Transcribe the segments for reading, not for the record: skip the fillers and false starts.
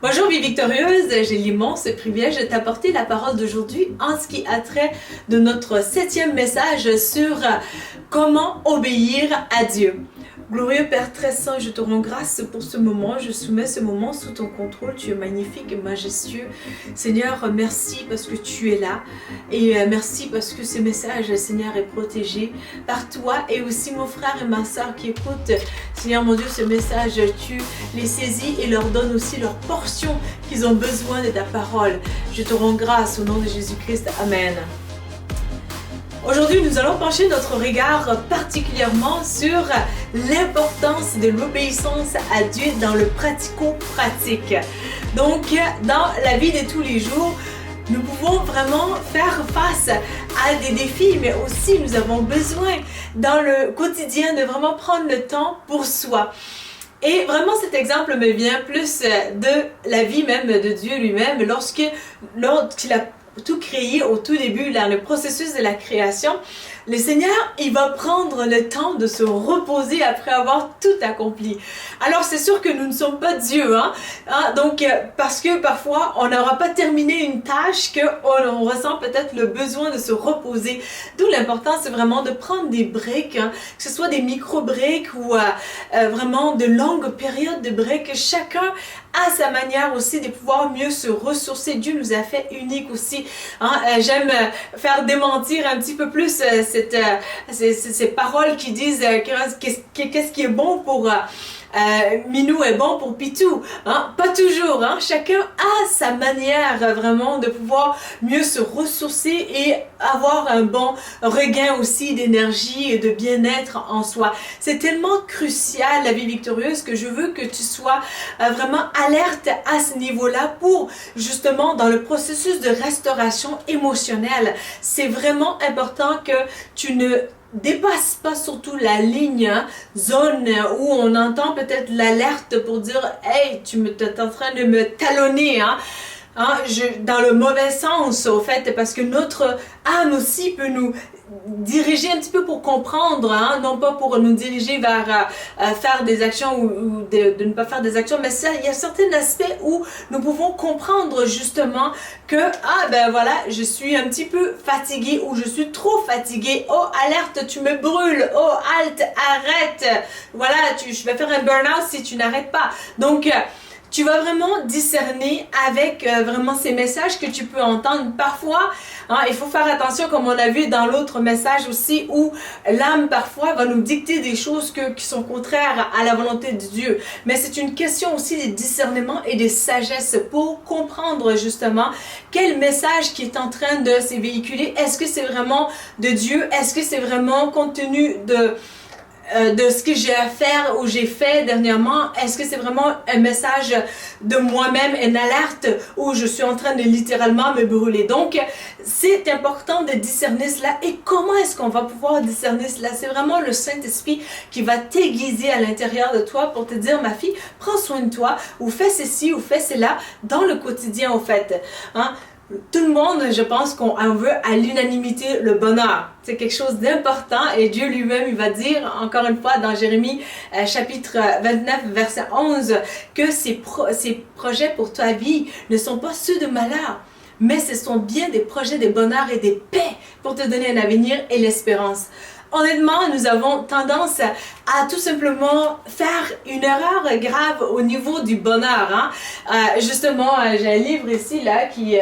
Bonjour vie victorieuse, j'ai l'immense privilège de t'apporter la parole d'aujourd'hui en ce qui a trait de notre 7e message sur comment obéir à Dieu. Glorieux Père très saint, je te rends grâce pour ce moment, je soumets ce moment sous ton contrôle, tu es magnifique et majestueux. Seigneur, merci parce que tu es là et merci parce que ce message, Seigneur, est protégé par toi et aussi mon frère et ma soeur qui écoutent. Seigneur mon Dieu, ce message, tu les saisis et leur donnes aussi leur portion qu'ils ont besoin de ta parole. Je te rends grâce au nom de Jésus-Christ. Amen. Aujourd'hui, nous allons pencher notre regard particulièrement sur l'importance de l'obéissance à Dieu dans le pratico-pratique. Donc, dans la vie de tous les jours, nous pouvons vraiment faire face à des défis, mais aussi nous avons besoin dans le quotidien de vraiment prendre le temps pour soi. Et vraiment cet exemple me vient plus de la vie même de Dieu lui-même, lorsqu'il a tout créé au tout début, dans le processus de la création, le Seigneur, il va prendre le temps de se reposer après avoir tout accompli. Alors c'est sûr que nous ne sommes pas Dieu, donc parce que parfois on n'aura pas terminé une tâche qu'on ressent peut-être le besoin de se reposer. D'où l'importance c'est vraiment de prendre des breaks, que ce soit des micro-breaks ou vraiment de longues périodes de breaks. Chacun a sa manière aussi de pouvoir mieux se ressourcer. Dieu nous a fait uniques aussi. J'aime faire démentir un petit peu plus ces paroles qui disent qu'est-ce qui est bon pour Minou est bon pour Pitou. Pas toujours. Chacun a sa manière vraiment de pouvoir mieux se ressourcer et avoir un bon regain aussi d'énergie et de bien-être en soi. C'est tellement crucial la vie victorieuse que je veux que tu sois vraiment alerte à ce niveau-là pour justement dans le processus de restauration émotionnelle. C'est vraiment important que tu ne dépasse pas surtout la ligne, zone où on entend peut-être l'alerte pour dire « Hey, t'es en train de me talonner, dans le mauvais sens, au fait, parce que notre âme aussi peut nous diriger un petit peu pour comprendre, non pas pour nous diriger vers faire des actions ou de ne pas faire des actions, mais ça, il y a certains aspects où nous pouvons comprendre justement que, ben voilà, je suis un petit peu fatiguée ou je suis trop fatiguée. Oh, alerte, tu me brûles. Oh, halte, arrête. Voilà, je vais faire un burn-out si tu n'arrêtes pas. Donc, tu vas vraiment discerner avec vraiment ces messages que tu peux entendre. Parfois, il faut faire attention comme on a vu dans l'autre message aussi où l'âme parfois va nous dicter des choses qui sont contraires à la volonté de Dieu. Mais c'est une question aussi de discernement et de sagesse pour comprendre justement quel message qui est en train de se véhiculer. Est-ce que c'est vraiment de Dieu? Est-ce que c'est vraiment compte tenu de ce que j'ai à faire ou j'ai fait dernièrement? Est-ce que c'est vraiment un message de moi-même, une alerte où je suis en train de littéralement me brûler? Donc, c'est important de discerner cela. Et comment est-ce qu'on va pouvoir discerner cela? C'est vraiment le Saint-Esprit qui va t'aiguiser à l'intérieur de toi pour te dire, ma fille, prends soin de toi, ou fais ceci, ou fais cela dans le quotidien, au fait. Tout le monde, je pense qu'on veut à l'unanimité le bonheur. C'est quelque chose d'important et Dieu lui-même, il va dire, encore une fois, dans Jérémie, chapitre 29, verset 11, que ses projets pour ta vie ne sont pas ceux de malheur, mais ce sont bien des projets de bonheur et de paix pour te donner un avenir et l'espérance. Honnêtement, nous avons tendance à tout simplement faire une erreur grave au niveau du bonheur. Justement, j'ai un livre ici là qui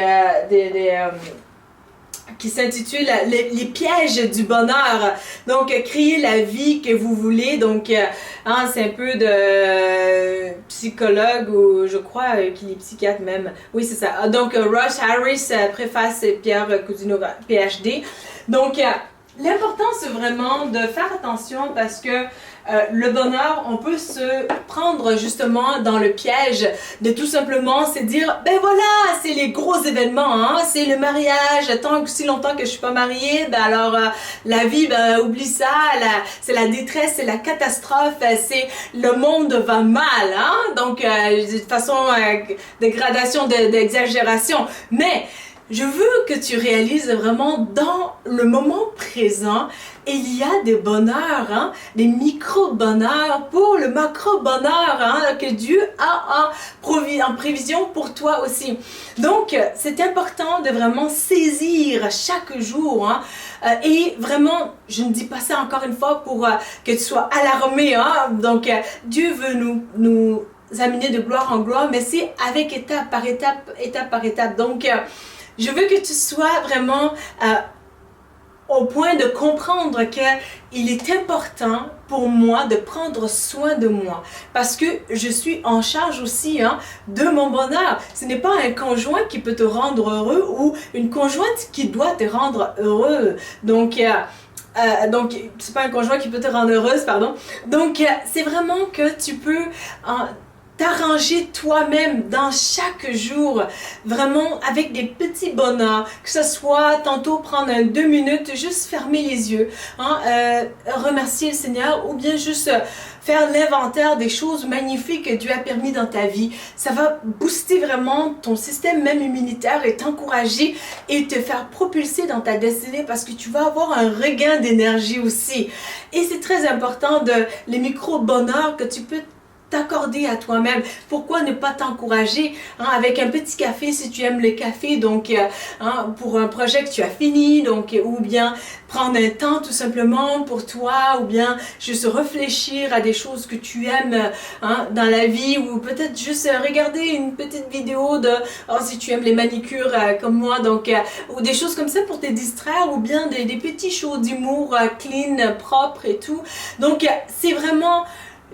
s'intitule les pièges du bonheur. Donc, créer la vie que vous voulez. Donc, c'est un peu de psychologue ou je crois qu'il est psychiatre même. Oui, c'est ça. Donc, Rush Harris, préface Pierre Cousineau, PhD. Donc, l'important, c'est vraiment de faire attention parce que le bonheur, on peut se prendre justement dans le piège de tout simplement se dire, ben voilà, c'est les gros événements, c'est le mariage, si longtemps que je suis pas mariée, ben alors la vie, ben oublie ça, c'est la détresse, c'est la catastrophe, c'est le monde va mal, donc de façon de gradation, d'exagération, mais je veux que tu réalises vraiment dans le moment présent, il y a des bonheurs, hein, des micro-bonheurs pour le macro-bonheur hein, que Dieu a en prévision pour toi aussi. Donc, c'est important de vraiment saisir chaque jour. Hein, et vraiment, je ne dis pas ça encore une fois pour que tu sois alarmé. Hein, donc, Dieu veut nous amener de gloire en gloire, mais c'est avec étape par étape. Donc, je veux que tu sois vraiment au point de comprendre qu'il est important pour moi de prendre soin de moi parce que je suis en charge aussi hein, de mon bonheur. Ce n'est pas un conjoint qui peut te rendre heureux ou une conjointe qui doit te rendre heureux. Donc, c'est pas un conjoint qui peut te rendre heureuse, pardon. Donc, c'est vraiment que tu peux t'arranger toi-même dans chaque jour, vraiment avec des petits bonheurs, que ce soit tantôt prendre 2 minutes, juste fermer les yeux, hein, remercier le Seigneur ou bien juste faire l'inventaire des choses magnifiques que Dieu a permis dans ta vie. Ça va booster vraiment ton système même immunitaire et t'encourager et te faire propulser dans ta destinée parce que tu vas avoir un regain d'énergie aussi. Et c'est très important les micro-bonheurs que tu peux t'accorder à toi-même. Pourquoi ne pas t'encourager hein, avec un petit café si tu aimes le café, donc hein, pour un projet que tu as fini, donc ou bien prendre un temps tout simplement pour toi, ou bien juste réfléchir à des choses que tu aimes hein, dans la vie, ou peut-être juste regarder une petite vidéo de si tu aimes les manicures comme moi, donc ou des choses comme ça pour te distraire, ou bien des petits shows d'humour clean, propre et tout. Donc c'est vraiment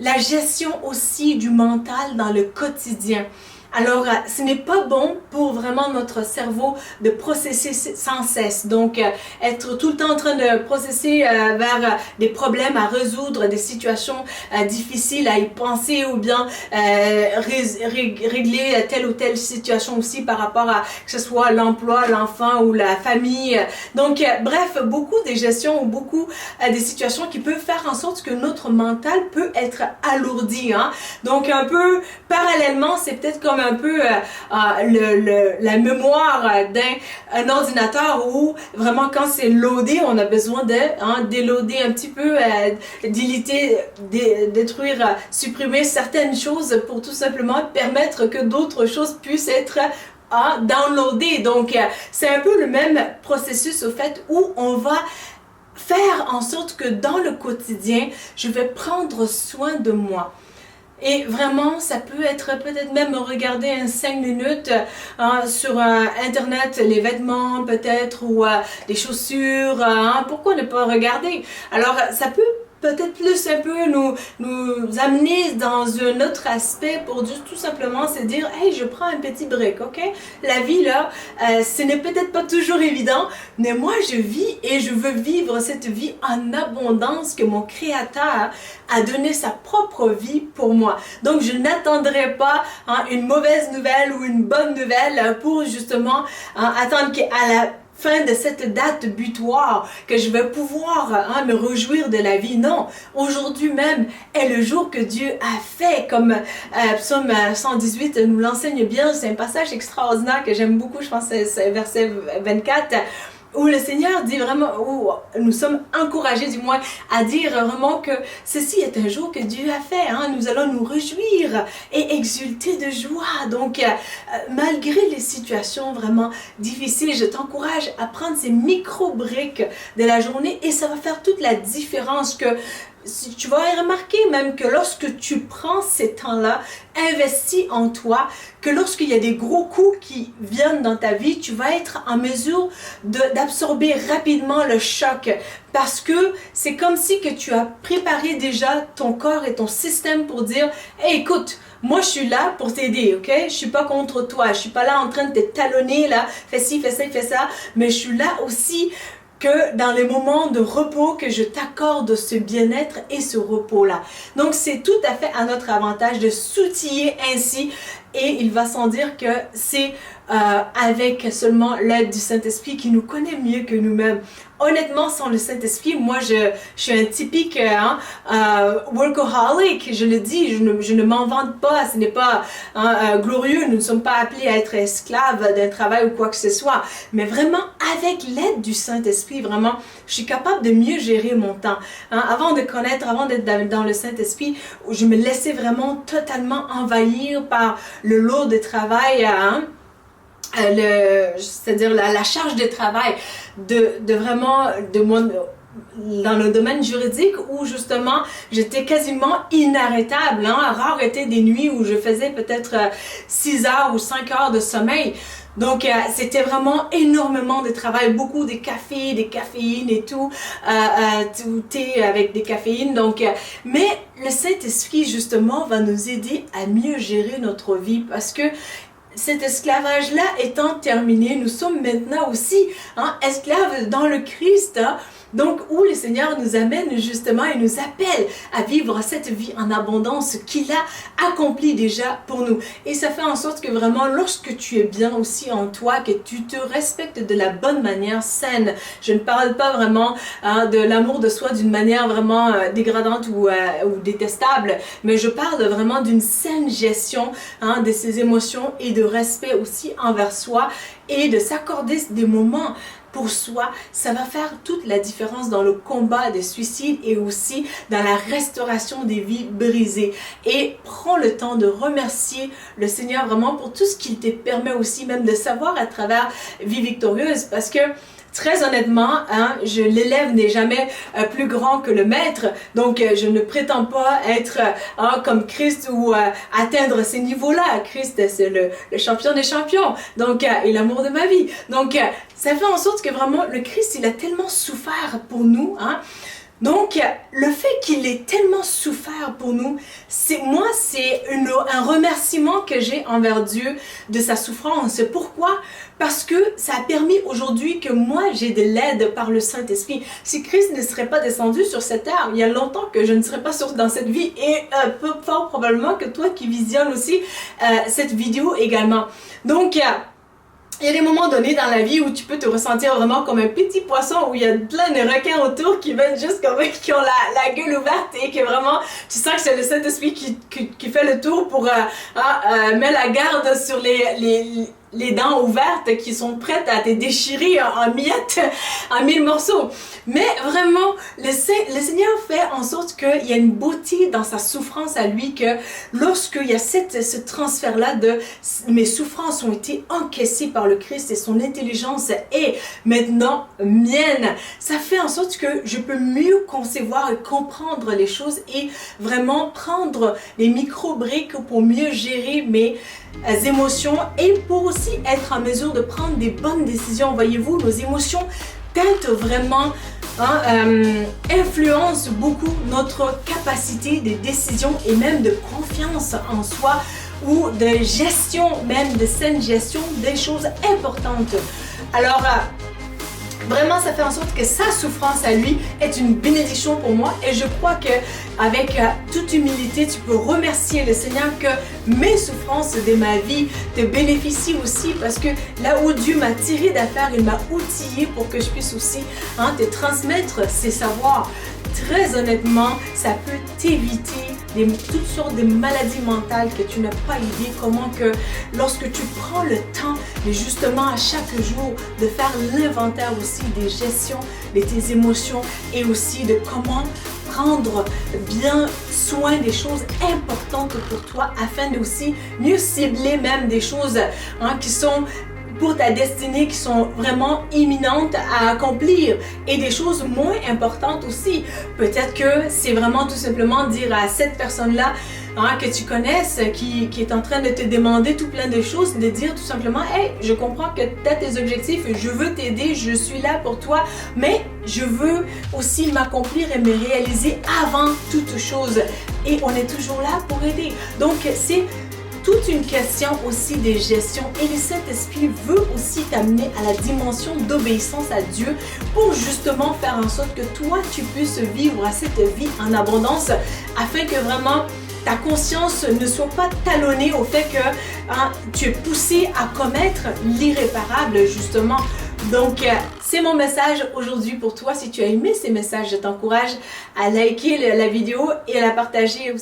la gestion aussi du mental dans le quotidien. Alors, ce n'est pas bon pour vraiment notre cerveau de processer sans cesse. Donc, être tout le temps en train de processer vers des problèmes à résoudre, des situations difficiles à y penser ou bien régler telle ou telle situation aussi par rapport à que ce soit l'emploi, l'enfant ou la famille. Donc, bref, beaucoup des gestions ou beaucoup des situations qui peuvent faire en sorte que notre mental peut être alourdi. Hein? Donc, un peu parallèlement, c'est peut-être comme un peu la mémoire d'un ordinateur où vraiment quand c'est loadé, on a besoin de déloader un petit peu, détruire, supprimer certaines choses pour tout simplement permettre que d'autres choses puissent être downloadées. Donc, c'est un peu le même processus au fait où on va faire en sorte que dans le quotidien, je vais prendre soin de moi. Et vraiment, ça peut être peut-être même regarder 5 minutes sur Internet, les vêtements peut-être, ou les chaussures. Pourquoi ne pas regarder? Alors, ça peut peut-être plus un peu nous amener dans un autre aspect pour tout simplement se dire « Hey, je prends un petit break, ok? » La vie, là, ce n'est peut-être pas toujours évident, mais moi, je vis et je veux vivre cette vie en abondance que mon Créateur a donné sa propre vie pour moi. Donc, je n'attendrai pas une mauvaise nouvelle ou une bonne nouvelle pour justement attendre qu'à la fin de cette date butoir, que je vais pouvoir me réjouir de la vie. Non, aujourd'hui même est le jour que Dieu a fait, comme Psaume 118 nous l'enseigne bien. C'est un passage extraordinaire que j'aime beaucoup, je pense que c'est verset 24, où le Seigneur dit vraiment, où nous sommes encouragés du moins à dire vraiment que ceci est un jour que Dieu a fait. Nous allons nous réjouir et exulter de joie. Donc, malgré les situations vraiment difficiles, je t'encourage à prendre ces micro-briques de la journée et ça va faire toute la différence. Que tu vas remarquer même que lorsque tu prends ces temps-là, investis en toi, que lorsqu'il y a des gros coups qui viennent dans ta vie, tu vas être en mesure d'absorber rapidement le choc. Parce que c'est comme si que tu as préparé déjà ton corps et ton système pour dire « Hey, écoute, moi, je suis là pour t'aider, ok? Je suis pas contre toi. Je suis pas là en train de te talonner, là, fais ci, fais ça, fais ça. Mais je suis là aussi que dans les moments de repos, que je t'accorde ce bien-être et ce repos-là. » Donc, c'est tout à fait à notre avantage de s'outiller ainsi et il va sans dire que c'est avec seulement l'aide du Saint-Esprit qui nous connaît mieux que nous-mêmes. Honnêtement, sans le Saint-Esprit, moi je suis un typique workaholic, je le dis, je ne m'en vante pas, ce n'est pas glorieux, nous ne sommes pas appelés à être esclaves d'un travail ou quoi que ce soit, mais vraiment avec l'aide du Saint-Esprit, vraiment, je suis capable de mieux gérer mon temps. Avant de connaître, avant d'être dans le Saint-Esprit, je me laissais vraiment totalement envahir par le lot de travail, c'est-à-dire la charge de travail de vraiment de moi dans le domaine juridique où justement j'étais quasiment inarrêtable. Rares étaient des nuits où je faisais peut-être 6 heures ou 5 heures de sommeil. Donc, c'était vraiment énormément de travail, beaucoup de café, des caféines et tout, tout thé avec des caféines. Donc, mais le Saint-Esprit, justement, va nous aider à mieux gérer notre vie parce que cet esclavage-là étant terminé, nous sommes maintenant aussi esclaves dans le Christ. Donc, où le Seigneur nous amène justement et nous appelle à vivre cette vie en abondance qu'il a accomplie déjà pour nous. Et ça fait en sorte que vraiment, lorsque tu es bien aussi en toi, que tu te respectes de la bonne manière saine. Je ne parle pas vraiment de l'amour de soi d'une manière vraiment dégradante ou détestable, mais je parle vraiment d'une saine gestion de ses émotions et de respect aussi envers soi et de s'accorder des moments pour soi. Ça va faire toute la différence dans le combat des suicides et aussi dans la restauration des vies brisées. Et prends le temps de remercier le Seigneur vraiment pour tout ce qu'il te permet aussi même de savoir à travers Vie Victorieuse, parce que très honnêtement, l'élève n'est jamais plus grand que le maître, donc je ne prétends pas être comme Christ ou atteindre ces niveaux-là. Christ, c'est le champion des champions, donc et l'amour de ma vie. Donc ça fait en sorte que vraiment le Christ, il a tellement souffert pour nous. Donc, le fait qu'il ait tellement souffert pour nous, c'est un remerciement que j'ai envers Dieu de sa souffrance. Pourquoi? Parce que ça a permis aujourd'hui que moi, j'ai de l'aide par le Saint-Esprit. Si Christ ne serait pas descendu sur cette terre, il y a longtemps que je ne serais pas dans cette vie et fort probablement que toi qui visionnes aussi cette vidéo également. Donc, il y a des moments donnés dans la vie où tu peux te ressentir vraiment comme un petit poisson, où il y a plein de requins autour qui viennent juste comme qui ont la gueule ouverte et que vraiment tu sens que c'est le Saint-Esprit qui fait le tour pour mettre la garde sur les dents ouvertes qui sont prêtes à te déchirer en miettes, en 1000 morceaux. Mais vraiment, le Seigneur fait en sorte qu'il y a une beauté dans sa souffrance à lui, que lorsqu'il y a ce transfert-là de mes souffrances ont été encaissées par le Christ et son intelligence est maintenant mienne, ça fait en sorte que je peux mieux concevoir et comprendre les choses et vraiment prendre les micro-briques pour mieux gérer mes émotions et pour aussi être en mesure de prendre des bonnes décisions. Voyez-vous, nos émotions teintent vraiment, influencent beaucoup notre capacité de décision et même de confiance en soi ou de gestion, même de saine gestion des choses importantes. Alors, vraiment, ça fait en sorte que sa souffrance à lui est une bénédiction pour moi et je crois que avec toute humilité, tu peux remercier le Seigneur que mes souffrances de ma vie te bénéficient aussi, parce que là où Dieu m'a tiré d'affaire, il m'a outillé pour que je puisse aussi te transmettre ses savoirs. Très honnêtement, ça peut t'éviter toutes sortes de maladies mentales que tu n'as pas idée comment que lorsque tu prends le temps de justement à chaque jour de faire l'inventaire aussi des gestions de tes émotions et aussi de comment prendre bien soin des choses importantes pour toi afin de aussi mieux cibler même des choses qui sont pour ta destinée, qui sont vraiment imminentes à accomplir et des choses moins importantes aussi. Peut-être que c'est vraiment tout simplement dire à cette personne-là que tu connaisses, qui est en train de te demander tout plein de choses, de dire tout simplement « Hey, je comprends que tu as tes objectifs, je veux t'aider, je suis là pour toi, mais je veux aussi m'accomplir et me réaliser avant toute chose. » Et on est toujours là pour aider. Donc, c'est toute une question aussi de gestion et le Saint-Esprit veut aussi t'amener à la dimension d'obéissance à Dieu pour justement faire en sorte que toi tu puisses vivre cette vie en abondance afin que vraiment ta conscience ne soit pas talonnée au fait que tu es poussé à commettre l'irréparable justement. Donc, c'est mon message aujourd'hui pour toi. Si tu as aimé ces messages, je t'encourage à liker la vidéo et à la partager aussi.